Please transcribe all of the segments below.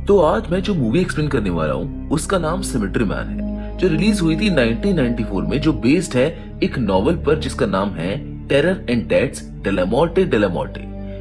तो आज मैं जो मूवी एक्सप्लेन करने वाला हूँ उसका नाम सिमेट्री मैन है, जो रिलीज हुई थी 1994 में, जो बेस्ड है एक नॉवल पर जिसका नाम है terror and dates de la Morte de la Morte,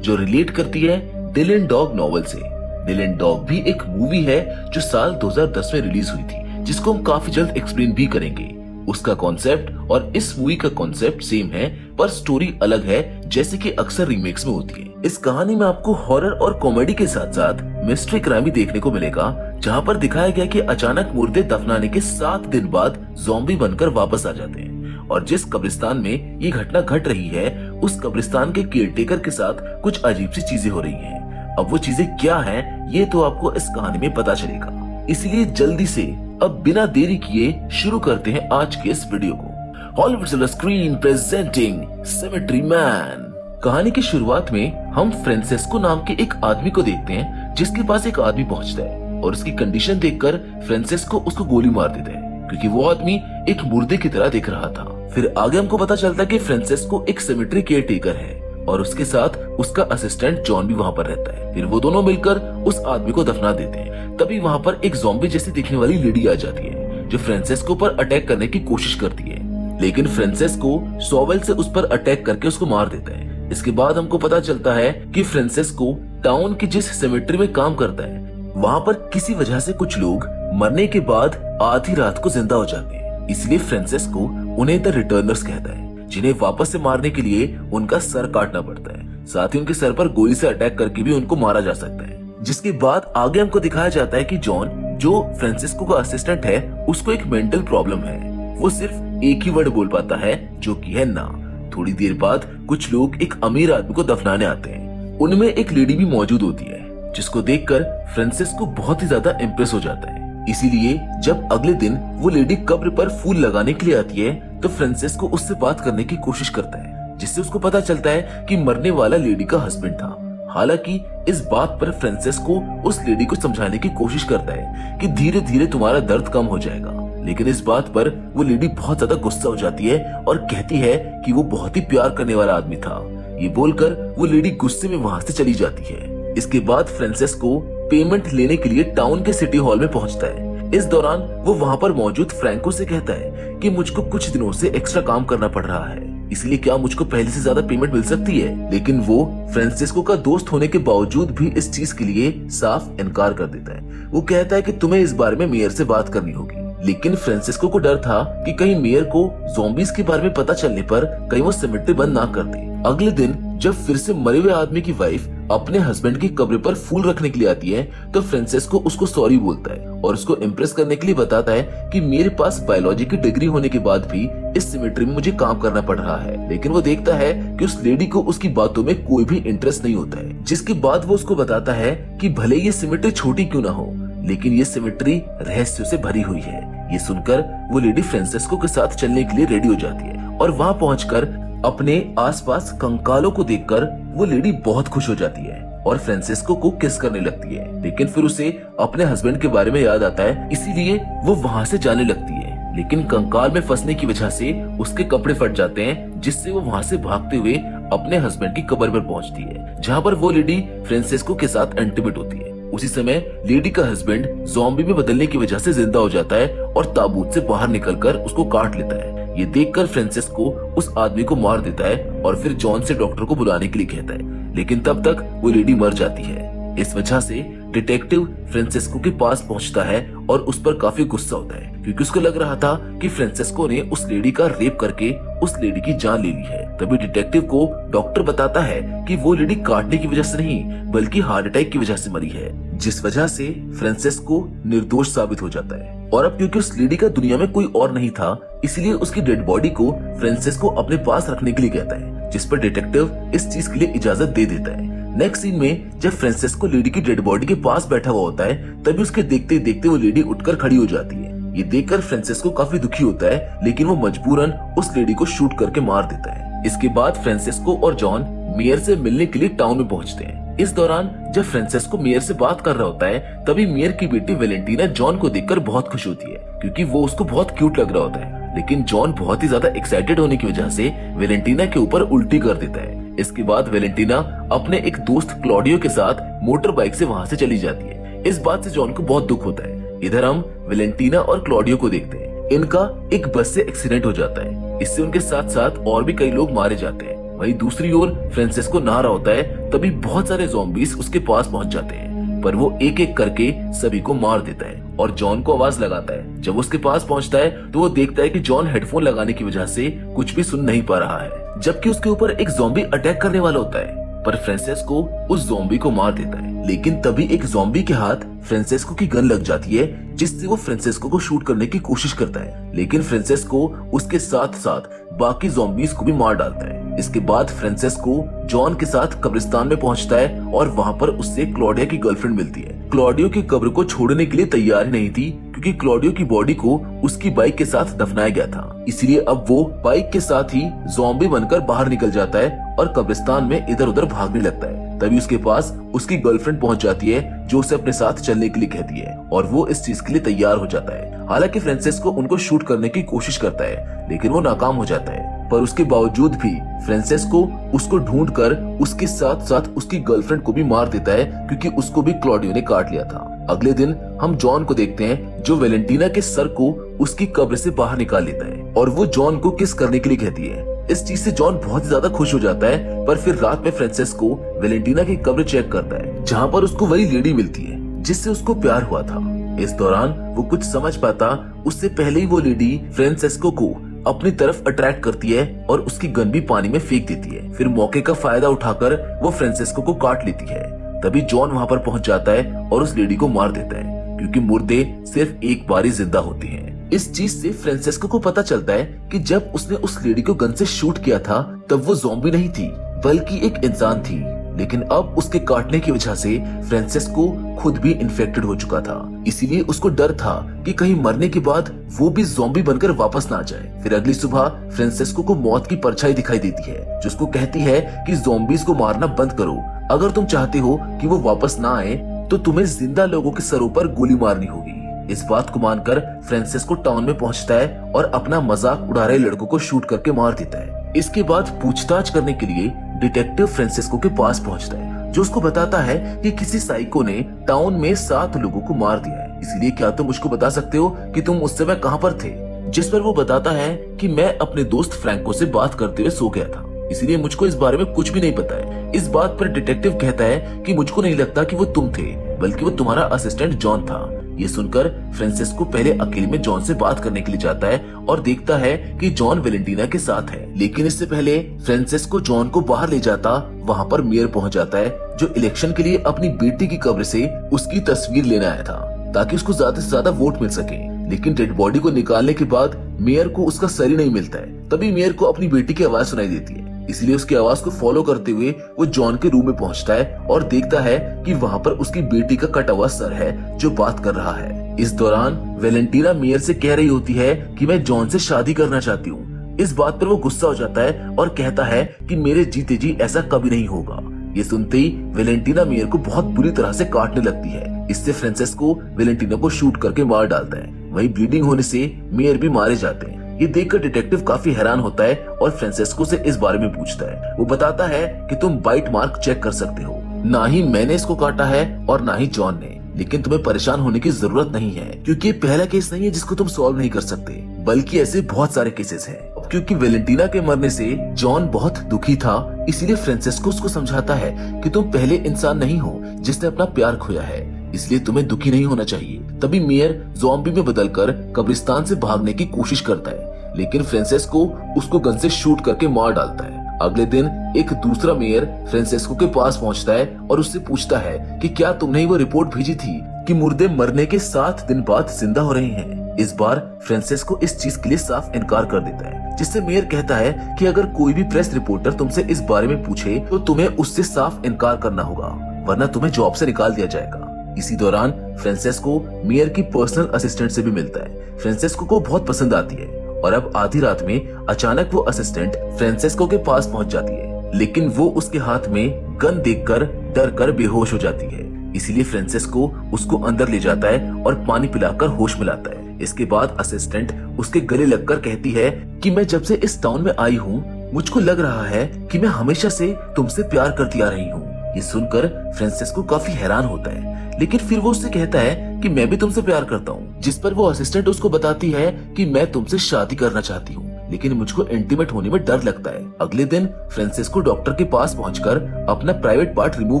जो रिलेट करती है डिलन डॉग नॉवल से। डिलन डॉग भी एक मूवी है जो साल 2010 में रिलीज हुई थी, जिसको हम काफी जल्द एक्सप्लेन भी करेंगे। उसका कॉन्सेप्ट और इस मूवी का कॉन्सेप्ट सेम है, पर स्टोरी अलग है, जैसे कि अक्सर रीमेक्स में होती है। इस कहानी में आपको हॉरर और कॉमेडी के साथ साथ मिस्ट्री क्राइम भी देखने को मिलेगा, जहाँ पर दिखाया गया कि अचानक मुर्दे दफनाने के 7 दिन बाद ज़ॉम्बी बनकर वापस आ जाते हैं, और जिस कब्रिस्तान में ये घटना घट रही है उस कब्रिस्तान के केयरटेकर के साथ कुछ अजीब सी चीजें हो रही हैं। अब वो चीजें क्या हैं ये तो आपको इस कहानी में पता चलेगा, इसलिए जल्दी से अब बिना देरी किए शुरू करते हैं आज के इस वीडियो को। Hollywood silver screen presenting symmetry man. कहानी की शुरुआत में हम फ्रांसेस्को नाम के एक आदमी को देखते हैं, जिसके पास एक आदमी पहुंचता है और उसकी कंडीशन देखकर फ्रांसेस्को उसको गोली मार देता है, क्योंकि वो आदमी एक मुर्दे की तरह दिख रहा था। फिर आगे हमको पता चलता है कि फ्रांसेस्को एक सिमेट्री केयर टेकर है और उसके साथ उसका असिस्टेंट जॉन भी वहाँ पर रहता है। फिर वो दोनों मिलकर उस आदमी को दफना देते हैं। तभी वहाँ पर एक ज़ॉम्बी जैसी दिखने वाली लेडी आ जाती है, जो फ्रांसेस्को पर अटैक करने की कोशिश करती है, लेकिन फ्रांसेस्को शॉवेल से उस पर अटैक करके उसको मार देता है। इसके बाद हमको पता चलता है कि फ्रांसेस्को टाउन की जिस सिमेट्री में काम करता है वहाँ पर किसी वजह से कुछ लोग मरने के बाद आधी रात को जिंदा हो जाते हैं, इसलिए फ्रांसेस्को उन्हें द रिटर्नर्स कहता है, जिन्हें वापस से मारने के लिए उनका सर काटना पड़ता है। साथ ही उनके सर पर गोली से अटैक करके भी उनको मारा जा सकता है। जिसके बाद आगे हमको दिखाया जाता है कि जॉन, जो फ्रांसेस्को का असिस्टेंट है, उसको एक मेंटल प्रॉब्लम है। वो सिर्फ एक ही वर्ड बोल पाता है, जो कि है ना। थोड़ी देर बाद कुछ लोग एक अमीर आदमी को दफनाने आते हैं। उनमें एक लेडी भी मौजूद होती है, जिसको देखकर फ्रांसेस्को बहुत ही ज्यादा इम्प्रेस हो जाता है। इसीलिए जब अगले दिन वो लेडी कब्र पर फूल लगाने के लिए आती है तो फ्रांसेस्को उससे बात करने की कोशिश करता है, जिससे उसको पता चलता है कि मरने वाला लेडी का हस्बैंड था। हालांकि इस बात पर फ्रांसेस्को उस लेडी को समझाने की कोशिश करता है कि धीरे धीरे तुम्हारा दर्द कम हो जाएगा, लेकिन इस बात पर वो लेडी बहुत ज्यादा गुस्सा हो जाती है और कहती है कि वो बहुत ही प्यार करने वाला आदमी था। ये बोलकर वो लेडी गुस्से में वहाँ से चली जाती है। इसके बाद फ्रांसेस्को पेमेंट लेने के लिए टाउन के सिटी हॉल में पहुंचता है। इस दौरान वो वहाँ पर मौजूद फ्रैंको से कहता है कि मुझको कुछ दिनों से एक्स्ट्रा काम करना पड़ रहा है, इसलिए क्या मुझको पहले से ज्यादा पेमेंट मिल सकती है। लेकिन वो फ्रांसेस्को का दोस्त होने के बावजूद भी इस चीज के लिए साफ इनकार कर देता है। वो कहता है कि तुम्हें इस बारे में मेयर से बात करनी होगी, लेकिन फ्रांसेस्को को डर था कि कहीं मेयर को ज़ॉम्बीज के बारे में पता चलने पर कहीं वो सिमेट्री बंद ना कर दे। अगले दिन जब फिर से मरे हुए आदमी की वाइफ अपने हस्बैंड की कब्र पर फूल रखने के लिए आती है तो फ्रांसेस्को उसको सॉरी बोलता है और उसको इम्प्रेस करने के लिए बताता है कि मेरे पास बायोलॉजी की डिग्री होने के बाद भी इस सिमेट्री में मुझे काम करना पड़ रहा है। लेकिन वो देखता है कि उस लेडी को उसकी बातों में कोई भी इंटरेस्ट नहीं होता है, जिसके बाद वो उसको बताता है कि भले ये सिमेट्री छोटी क्यों ना हो, लेकिन ये सिमेट्री रहस्यों से भरी हुई है। ये सुनकर वो लेडी फ्रांसेस्को के साथ चलने के लिए रेडी हो जाती है और वहाँ पहुंचकर अपने आसपास कंकालों को देखकर वो लेडी बहुत खुश हो जाती है और फ्रांसेस्को को किस करने लगती है। लेकिन फिर उसे अपने हस्बैंड के बारे में याद आता है, इसीलिए वो वहाँ से जाने लगती है। लेकिन कंकाल में फंसने की वजह से उसके कपड़े फट जाते हैं, जिससे वो वहाँ से भागते हुए अपने हस्बैंड की कब्र पर पहुँचती है, जहाँ पर वो लेडी फ्रांसेस्को के साथ इंटीमेट होती है। उसी समय लेडी का हस्बैंड ज़ॉम्बी में बदलने की वजह से जिंदा हो जाता है और ताबूत से बाहर निकलकर उसको काट लेता है। ये देखकर फ्रांसेस्को उस आदमी को मार देता है और फिर जॉन से डॉक्टर को बुलाने के लिए कहता है, लेकिन तब तक वो लेडी मर जाती है। इस वजह से डिटेक्टिव फ्रांसेस्को के पास पहुंचता है और उस पर काफी गुस्सा होता है, क्योंकि उसको लग रहा था कि फ्रांसेस्को ने उस लेडी का रेप करके उस लेडी की जान ले ली है। तभी डिटेक्टिव को डॉक्टर बताता है कि वो लेडी काटने की वजह से नहीं बल्कि हार्ट अटैक की वजह से मरी है, जिस वजह से फ्रांसेस्को निर्दोष साबित हो जाता है। और अब क्योंकि उस लेडी का दुनिया में कोई और नहीं था, इसलिए उसकी डेड बॉडी को फ्रांसेस्को अपने पास रखने के लिए कहता है, जिस पर डिटेक्टिव इस चीज के लिए इजाजत दे देता है। नेक्स्ट सीन में जब फ्रांसेस्को लेडी की डेड बॉडी के पास बैठा हुआ होता है, तभी उसके देखते देखते वो लेडी उठकर खड़ी हो जाती है। ये देखकर फ्रांसेस्को काफी दुखी होता है, लेकिन वो मजबूरन उस लेडी को शूट करके मार देता है। इसके बाद फ्रांसेस्को और जॉन मेयर से मिलने के लिए टाउन में पहुंचते हैं। इस दौरान जब फ्रांसेस्को मेयर से बात कर रहा होता है, तभी मेयर की बेटी वेलेंटीना जॉन को देखकर बहुत खुश होती है, क्योंकि वो उसको बहुत क्यूट लग रहा होता है। लेकिन जॉन बहुत ही ज्यादा एक्साइटेड होने की वजह से वेलेंटीना के ऊपर उल्टी कर देता है। इसके बाद वेलेंटीना अपने एक दोस्त क्लॉडियो के साथ मोटर बाइक से वहाँ से चली जाती है। इस बात से जॉन को बहुत दुख होता है। इधर हम वेलेंटीना और क्लॉडियो को देखते हैं। इनका एक बस से एक्सीडेंट हो जाता है। इससे उनके साथ साथ और भी कई लोग मारे जाते हैं। वहीं दूसरी ओर फ्रांसिस्को नहा रहा होता है, तभी बहुत सारे ज़ॉम्बीज उसके पास पहुंच जाते हैं, पर वो एक एक करके सभी को मार देता है और जॉन को आवाज लगाता है। जब उसके पास पहुंचता है तो वो देखता है कि जॉन हेडफोन लगाने की वजह से कुछ भी सुन नहीं पा रहा है, जबकि उसके ऊपर एक ज़ॉम्बी अटैक करने वाला होता है, पर फ्रांसिस्को उस ज़ॉम्बी को मार देता है। लेकिन तभी एक ज़ॉम्बी के हाथ फ्रांसिस्को की गन लग जाती है, जिससे वो फ्रांसिस्को को शूट करने की कोशिश करता है, लेकिन फ्रांसिस्को उसके साथ साथ बाकी ज़ॉम्बीज को भी मार डालता है। इसके बाद फ्रांसिस्को जॉन के साथ कब्रिस्तान में पहुंचता है और वहां पर उससे क्लॉडिया की गर्लफ्रेंड मिलती है। क्लॉडियो की कब्र को छोड़ने के लिए तैयार ही नहीं थी, क्योंकि क्लॉडियो की बॉडी को उसकी बाइक के साथ दफनाया गया था। इसलिए अब वो बाइक के साथ ही ज़ॉम्बी बनकर बाहर निकल जाता है और कब्रिस्तान में इधर उधर भागने लगता है। तभी उसके पास उसकी गर्लफ्रेंड पहुंच जाती है, जो उसे अपने साथ चलने के लिए कहती है और वो इस चीज के लिए तैयार हो जाता है। हालांकि फ्रांसिस्को उनको शूट करने की कोशिश करता है, लेकिन वो नाकाम हो जाता है। पर उसके बावजूद भी फ्रांसिस्को उसको ढूंढकर उसके साथ साथ उसकी गर्लफ्रेंड को भी मार देता है, क्योंकि उसको भी क्लॉडियो ने काट लिया था। अगले दिन हम जॉन को देखते हैं, जो वेलेंटीना के सर को उसकी कब्र से बाहर निकाल लेता है और वो जॉन को किस करने के लिए कहती है। इस चीज से जॉन बहुत ज्यादा खुश हो जाता है, पर फिर रात में फ्रांसिस्को वेलेंटीना की कब्र चेक करता है, जहाँ पर उसको वही लेडी मिलती है जिससे उसको प्यार हुआ था। इस दौरान वो कुछ समझ पाता उससे पहले ही वो लेडी फ्रांसिस्को को अपनी तरफ अट्रैक्ट करती है और उसकी गन भी पानी में फेंक देती है। फिर मौके का फायदा उठाकर वो फ्रांसिस्को को काट लेती है। तभी जॉन वहाँ पर पहुँच जाता है और उस लेडी को मार देता है, क्योंकि मुर्दे सिर्फ एक बार ही जिंदा होते हैं। इस चीज से फ्रांसिस्को को पता चलता है कि जब उसने उस लेडी को गन से शूट किया था, तब वो ज़ॉम्बी नहीं थी, बल्कि एक इंसान थी। लेकिन अब उसके काटने की वजह से फ्रांसिस्को खुद भी इन्फेक्टेड हो चुका था, इसीलिए उसको डर था कि कहीं मरने के बाद वो भी ज़ॉम्बी बनकर वापस ना आ जाए। फिर अगली सुबह फ्रांसिस्को को मौत की परछाई दिखाई देती है, जो उसको कहती है कि ज़ॉम्बीज को मारना बंद करो। अगर तुम चाहते हो कि वो वापस ना आए, तो तुम्हें जिंदा लोगों के सरों पर गोली मारनी होगी। इस बात को मानकर फ्रांसिस्को टाउन में पहुंचता है और अपना मजाक उड़ा रहे लड़कों को शूट करके मार देता है। इसके बाद पूछताछ करने के लिए डिटेक्टिव फ्रांसिस्को के पास पहुंचता है, जो उसको बताता है कि किसी साइको ने टाउन में 7 लोगों को मार दिया है, इसलिए क्या तुम मुझको बता सकते हो कि तुम उस समय कहाँ पर थे। जिस पर वो बताता है कि मैं अपने दोस्त फ्रैंको से बात करते हुए सो गया था, इसलिए मुझको इस बारे में कुछ भी नहीं पता है। इस बात पर डिटेक्टिव कहता है कि मुझको नहीं लगता कि वो तुम थे, बल्कि वो तुम्हारा असिस्टेंट जॉन था। ये सुनकर फ्रांसिस्को पहले अकेले में जॉन से बात करने के लिए जाता है और देखता है कि जॉन वेलेंटीना के साथ है, लेकिन इससे पहले फ्रांसिस्को जॉन को बाहर ले जाता वहाँ पर मेयर पहुँच जाता है, जो इलेक्शन के लिए अपनी बेटी की कब्र से उसकी तस्वीर लेने आया था, ताकि उसको ज्यादा से ज्यादा वोट मिल सके। लेकिन डेड बॉडी को निकालने के बाद मेयर को उसका सर ही नहीं मिलता है। तभी मेयर को अपनी बेटी की आवाज सुनाई देती है, इसलिए उसकी आवाज को फॉलो करते हुए वो जॉन के रूम में पहुंचता है और देखता है कि वहाँ पर उसकी बेटी का कटा हुआ सर है, जो बात कर रहा है। इस दौरान वेलेंटीना मेयर से कह रही होती है कि मैं जॉन से शादी करना चाहती हूँ। इस बात पर वो गुस्सा हो जाता है और कहता है कि मेरे जीते जी ऐसा कभी नहीं होगा। ये सुनते ही वेलेंटीना मेयर को बहुत बुरी तरह से काटने लगती है। इससे फ्रांसिस्को वेलेंटीना को शूट करके मार डालता है। वहीं ब्लीडिंग होने से मेयर भी मारे जाते हैं। ये देखकर डिटेक्टिव काफी हैरान होता है और फ्रांसिस्को से इस बारे में पूछता है। वो बताता है कि तुम बाइट मार्क चेक कर सकते हो, ना ही मैंने इसको काटा है और ना ही जॉन ने, लेकिन तुम्हें परेशान होने की जरूरत नहीं है, क्योंकि ये पहला केस नहीं है जिसको तुम सॉल्व नहीं कर सकते, बल्कि ऐसे बहुत सारे केसेस हैं। क्योंकि वेलेंटीना के मरने से जॉन बहुत दुखी था, इसीलिए फ्रांसिस्को उसको समझाता है कि तुम पहले इंसान नहीं हो जिसने अपना प्यार खोया है, इसलिए तुम्हें दुखी नहीं होना चाहिए। तभी मेयर ज़ॉम्बी में बदलकर कब्रिस्तान से भागने की कोशिश करता है, लेकिन फ्रांसिस्को उसको गन से शूट करके मार डालता है। अगले दिन एक दूसरा मेयर फ्रांसिस्को के पास पहुंचता है और उससे पूछता है कि क्या तुमने वो रिपोर्ट भेजी थी कि मुर्दे मरने के 7 दिन बाद जिंदा हो रहे हैं। इस बार फ्रांसिस्को इस चीज के लिए साफ इनकार कर देता है, जिससे मेयर कहता है कि अगर कोई भी प्रेस रिपोर्टर तुमसे इस बारे में पूछे तो तुम्हें उससे साफ इनकार करना होगा, वरना तुम्हें जॉब से निकाल दिया जाएगा। इसी दौरान फ्रांसिस्को मेयर की पर्सनल असिस्टेंट से भी मिलता है। फ्रांसिस्को को बहुत पसंद आती है और अब आधी रात में अचानक वो असिस्टेंट फ्रांसिस्को के पास पहुंच जाती है, लेकिन वो उसके हाथ में गन देखकर डर कर बेहोश हो जाती है। इसीलिए फ्रांसिस्को उसको अंदर ले जाता है और पानी पिलाकर होश मिलाता है। इसके बाद असिस्टेंट उसके गले लगकर कहती है कि मैं जब से इस टाउन में आई हूँ, मुझको लग रहा है कि मैं हमेशा से तुमसे प्यार करती आ रही हूँ। ये सुनकर फ्रांसिस्को काफी हैरान होता है, लेकिन फिर वो उससे कहता है कि मैं भी तुमसे प्यार करता हूँ, जिस पर वो असिस्टेंट उसको बताती है कि मैं तुमसे शादी करना चाहती हूँ, लेकिन मुझको इंटीमेट होने में डर लगता है। अगले दिन फ्रांसिस्को डॉक्टर के पास पहुंचकर अपना प्राइवेट पार्ट रिमूव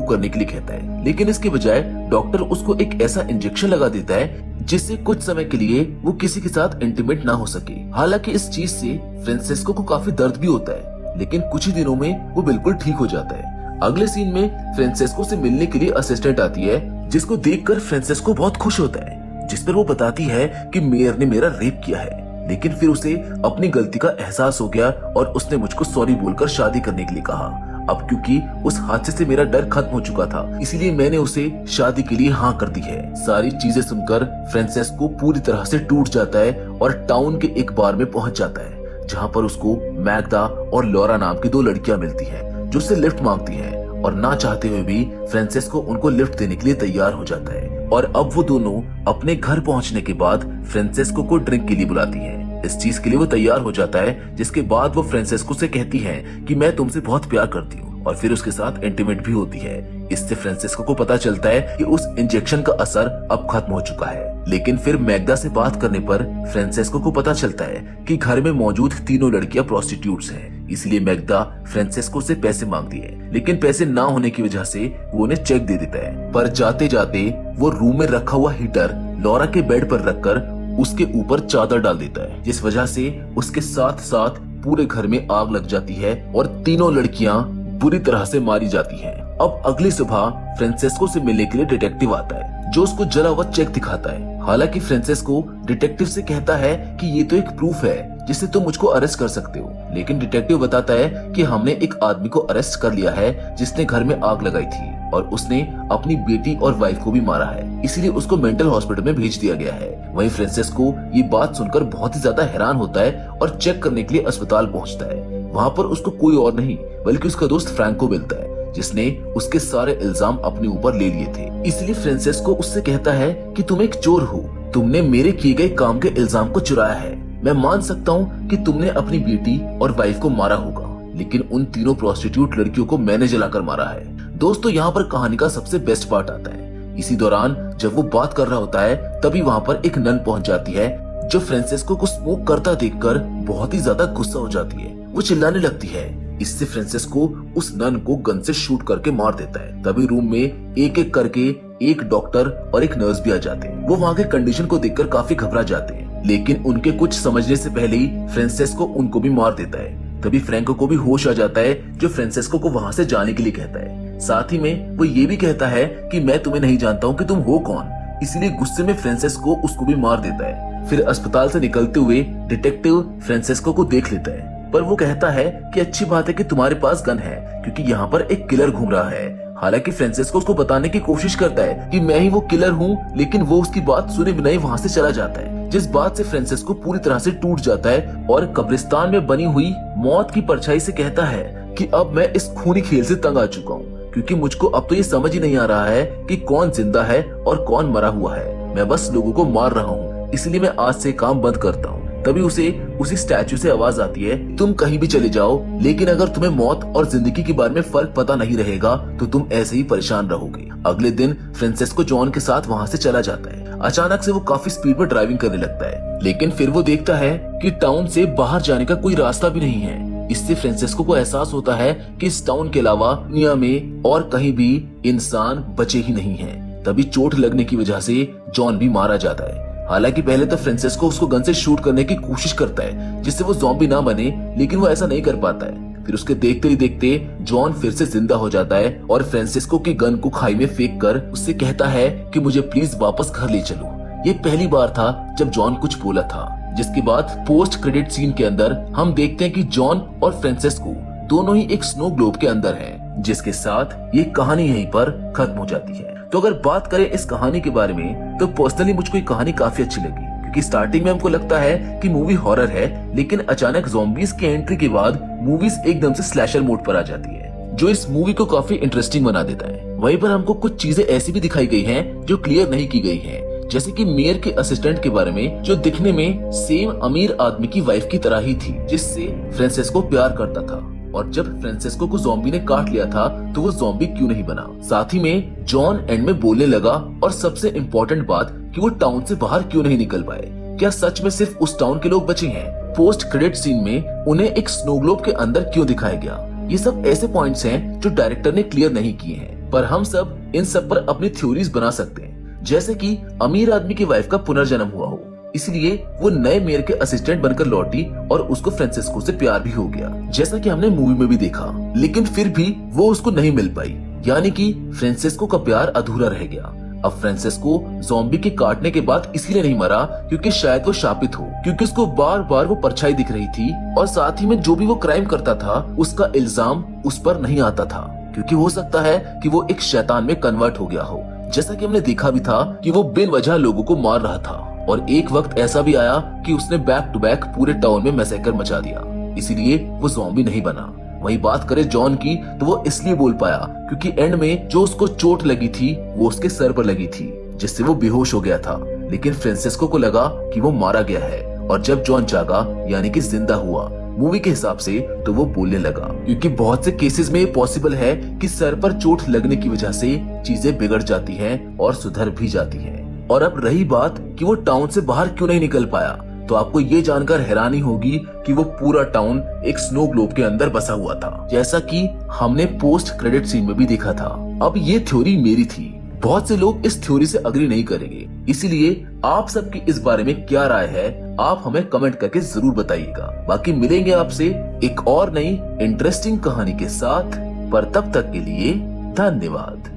करने के लिए कहता है, लेकिन इसके बजाय डॉक्टर उसको एक ऐसा इंजेक्शन लगा देता है जिससे कुछ समय के लिए वो किसी के साथ इंटीमेट ना हो सके। हालांकि इस चीज से फ्रांसिस्को को काफी दर्द भी होता है, लेकिन कुछ ही दिनों में वो बिल्कुल ठीक हो जाता है। अगले सीन में फ्रांसिस्को से मिलने के लिए असिस्टेंट आती है, जिसको देखकर फ्रांसिस्को बहुत खुश होता है, जिस पर वो बताती है कि मेयर ने मेरा रेप किया है। लेकिन फिर उसे अपनी गलती का एहसास हो गया और उसने मुझको सॉरी बोलकर शादी करने के लिए कहा। अब क्योंकि उस हादसे से मेरा डर खत्म हो चुका था, इसीलिए मैंने उसे शादी के लिए हाँ कर दी है। सारी चीजें सुनकर फ्रांसिस्को पूरी तरह से टूट जाता है और टाउन के एक बार में पहुंच जाता है, जहाँ पर उसको मैग्दा और लॉरा नाम की 2 लड़कियां मिलती हैं, जो उससे लिफ्ट मांगती हैं, और ना चाहते हुए भी फ्रांसिस्को उनको लिफ्ट देने के लिए तैयार हो जाता है। और अब वो दोनों अपने घर पहुंचने के बाद फ्रांसिस्को को ड्रिंक के लिए बुलाती हैं। इस चीज के लिए वो तैयार हो जाता है, जिसके बाद वो फ्रांसिस्को से कहती है कि मैं तुमसे बहुत प्यार करती हूँ, और फिर उसके साथ इंटीमेट भी होती है। इससे फ्रांसिस्को को पता चलता है कि उस इंजेक्शन का असर अब खत्म हो चुका है। लेकिन फिर मैग्दा से बात करने पर फ्रांसिस्को को पता चलता है कि घर में मौजूद तीनों लड़कियां प्रोस्टिट्यूट्स हैं, इसलिए मैग्दा फ्रांसिस्को से पैसे मांगती है, लेकिन पैसे ना होने की वजह से वो उन्हें चेक दे देता है। पर जाते जाते वो रूम में रखा हुआ हीटर लॉरा के बेड पर रखकर उसके ऊपर चादर डाल देता है, जिस वजह से उसके साथ साथ पूरे घर में आग लग जाती है और तीनों लड़कियां बुरी तरह से मारी जाती हैं। अब अगली सुबह फ्रांसिस्को से मिलने के लिए डिटेक्टिव आता है, जो उसको जला हुआ चेक दिखाता है। हालांकि फ्रांसिस्को डिटेक्टिव से कहता है कि ये तो एक प्रूफ है जिससे तुम मुझको अरेस्ट कर सकते हो, लेकिन डिटेक्टिव बताता है कि हमने एक आदमी को अरेस्ट कर लिया है जिसने घर में आग लगाई थी और उसने अपनी बेटी और वाइफ को भी मारा है, इसीलिए उसको मेंटल हॉस्पिटल में भेज दिया गया है। वहीं फ्रांसिस्को ये बात सुनकर बहुत ही ज्यादा हैरान होता है और चेक करने के लिए अस्पताल पहुंचता है। वहाँ पर उसको कोई और नहीं बल्कि उसका दोस्त फ्रैंको मिलता है, जिसने उसके सारे इल्जाम अपने ऊपर ले लिए थे। इसलिए फ्रांसिस्को उससे कहता है कि तुम एक चोर हो, तुमने मेरे किए गए काम के इल्जाम को चुराया है। मैं मान सकता हूँ कि तुमने अपनी बेटी और वाइफ को मारा होगा, लेकिन उन तीनों प्रोस्टिट्यूट लड़कियों को मैंने जलाकर मारा है। दोस्तों, यहाँ पर कहानी का सबसे बेस्ट पार्ट आता है। इसी दौरान जब वो बात कर रहा होता है, तभी वहाँ पर एक नन पहुंच जाती है, जो फ्रांसिस्को को स्मोक करता देखकर बहुत ही ज्यादा गुस्सा हो जाती है। वो चिल्लाने लगती है। इससे फ्रांसिस्को उस नन को गन से शूट करके मार देता है। तभी रूम में एक एक करके एक डॉक्टर और एक नर्स भी आ जाते हैं। वो वहाँ के कंडीशन को देखकर काफी घबरा जाते हैं, लेकिन उनके कुछ समझने से पहले ही फ्रांसिस्को उनको भी मार देता है। तभी फ्रैंको को भी होश आ जाता है, जो फ्रांसिस्को को वहाँ से जाने के लिए कहता है। साथ ही में वो ये भी कहता है कि मैं तुम्हें नहीं जानता हूँ कि तुम हो कौन। इसलिए गुस्से में फ्रांसिस्को उसको भी मार देता है। फिर अस्पताल से निकलते हुए डिटेक्टिव फ्रांसिस्को को देख लेता है, पर वो कहता है कि अच्छी बात है कि तुम्हारे पास गन है, क्योंकि यहाँ पर एक किलर घूम रहा है। हालांकि फ्रांसिस्को उसको बताने की कोशिश करता है कि मैं ही वो किलर हूँ, लेकिन वो उसकी बात सुने बिना ही वहाँ से चला जाता है, जिस बात से फ्रांसिस्को पूरी तरह से टूट जाता है और कब्रिस्तान में बनी हुई मौत की परछाई से कहता है कि अब मैं इस खूनी खेल से तंग आ चुका हूँ, क्योंकि मुझको अब तो ये समझ ही नहीं आ रहा है कि कौन जिंदा है और कौन मरा हुआ है। मैं बस लोगों को मार रहा हूँ, इसलिए मैं आज से काम बंद करता हूँ। तभी उसे उसी स्टैचू से आवाज आती है, तुम कहीं भी चले जाओ, लेकिन अगर तुम्हें मौत और जिंदगी के बारे में फर्क पता नहीं रहेगा तो तुम ऐसे ही परेशान रहोगे। अगले दिन फ्रांसिस्को जॉन के साथ वहाँ से चला जाता है। अचानक से वो काफी स्पीड में ड्राइविंग करने लगता है, लेकिन फिर वो देखता है कि टाउन से बाहर जाने का कोई रास्ता भी नहीं है। इससे फ्रांसिस्को को एहसास होता है कि इस टाउन के अलावा दुनिया में और कहीं भी इंसान बचे ही नहीं हैं। तभी चोट लगने की वजह से जॉन भी मारा जाता है। हालांकि पहले तो फ्रांसिस्को उसको गन से शूट करने की कोशिश करता है, जिससे वो ज़ॉम्बी ना बने, लेकिन वो ऐसा नहीं कर पाता है। फिर उसके देखते ही देखते जॉन फिर से जिंदा हो जाता है और फ्रांसिस्को की गन को खाई में फेंक कर उससे कहता है कि मुझे प्लीज वापस घर ले चलो। ये पहली बार था जब जॉन कुछ बोला था। जिसके बाद पोस्ट क्रेडिट सीन के अंदर हम देखते हैं कि जॉन और फ्रांसिस्को दोनों ही एक स्नो ग्लोब के अंदर हैं, जिसके साथ ये कहानी यहीं पर खत्म हो जाती है। तो अगर बात करें इस कहानी के बारे में, तो पर्सनली मुझको ये कहानी काफी अच्छी लगी, क्योंकि स्टार्टिंग में हमको लगता है कि मूवी हॉरर है, लेकिन अचानक ज़ॉम्बीज की एंट्री के बाद मूवीज एकदम से स्लैशर मोड पर आ जाती है, जो इस मूवी को काफी इंटरेस्टिंग बना देता है। वहीं पर हमको कुछ चीजें ऐसी भी दिखाई गई हैं जो क्लियर नहीं की गई हैं, जैसे कि मेयर के असिस्टेंट के बारे में, जो दिखने में सेम अमीर आदमी की वाइफ की तरह ही थी, जिससे फ्रांसिस्को प्यार करता था। और जब फ्रांसिस्को को ज़ॉम्बी ने काट लिया था तो वो ज़ॉम्बी क्यों नहीं बना। साथ ही में जॉन एंड में बोलने लगा और सबसे इम्पोर्टेंट बात कि वो टाउन से बाहर क्यों नहीं निकल पाए। क्या सच में सिर्फ उस टाउन के लोग बचे हैं? पोस्ट क्रेडिट सीन में उन्हें एक स्नो ग्लोब के अंदर क्यों दिखाया गया? ये सब ऐसे पॉइंट्स हैं जो डायरेक्टर ने क्लियर नहीं किए हैं, पर हम सब इन सब पर अपनी थ्योरीज बना सकते हैं। जैसे कि अमीर आदमी की वाइफ का पुनर्जन्म हुआ हो, इसलिए वो नए मेयर के असिस्टेंट बनकर लौटी और उसको फ्रांसिस्को से प्यार भी हो गया, जैसा कि हमने मूवी में भी देखा। लेकिन फिर भी वो उसको नहीं मिल पाई, यानी कि फ्रांसिस्को का प्यार अधूरा रह गया। अब फ्रांसिस्को ज़ॉम्बी के काटने के बाद इसीलिए नहीं मरा क्योंकि शायद वो शापित हो, क्योंकि उसको बार बार वो परछाई दिख रही थी और साथ ही में जो भी वो क्राइम करता था उसका इल्जाम उस पर नहीं आता था, क्योंकि हो सकता है कि वो एक शैतान में कन्वर्ट हो गया हो। जैसा कि हमने देखा भी था कि वो बिन वजह लोगों को मार रहा था और एक वक्त ऐसा भी आया कि उसने बैक टू बैक पूरे टाउन में मैसेकर मचा दिया, इसीलिए वो ज़ॉम्बी नहीं बना। वही बात करें जॉन की तो वो इसलिए बोल पाया क्योंकि एंड में जो उसको चोट लगी थी वो उसके सर पर लगी थी, जिससे वो बेहोश हो गया था। लेकिन फ्रांसिस्को को लगा कि वो मारा गया है और जब जॉन जागा यानी कि जिंदा हुआ मूवी के हिसाब से, तो वो बोलने लगा, क्योंकि बहुत से केसेस में ये पॉसिबल है कि सर पर चोट लगने की वजह से चीजें बिगड़ जाती हैं और सुधर भी जाती हैं। और अब रही बात कि वो टाउन से बाहर क्यों नहीं निकल पाया, तो आपको ये जानकर हैरानी होगी कि वो पूरा टाउन एक स्नो ग्लोब के अंदर बसा हुआ था, जैसा कि हमने पोस्ट क्रेडिट सीन में भी देखा था। अब ये थ्योरी मेरी थी, बहुत से लोग इस थ्योरी से अग्री नहीं करेंगे, इसीलिए आप सबकी इस बारे में क्या राय है आप हमें कमेंट करके जरूर बताइएगा। बाकी मिलेंगे आपसे एक और नई इंटरेस्टिंग कहानी के साथ, पर तब तक के लिए धन्यवाद।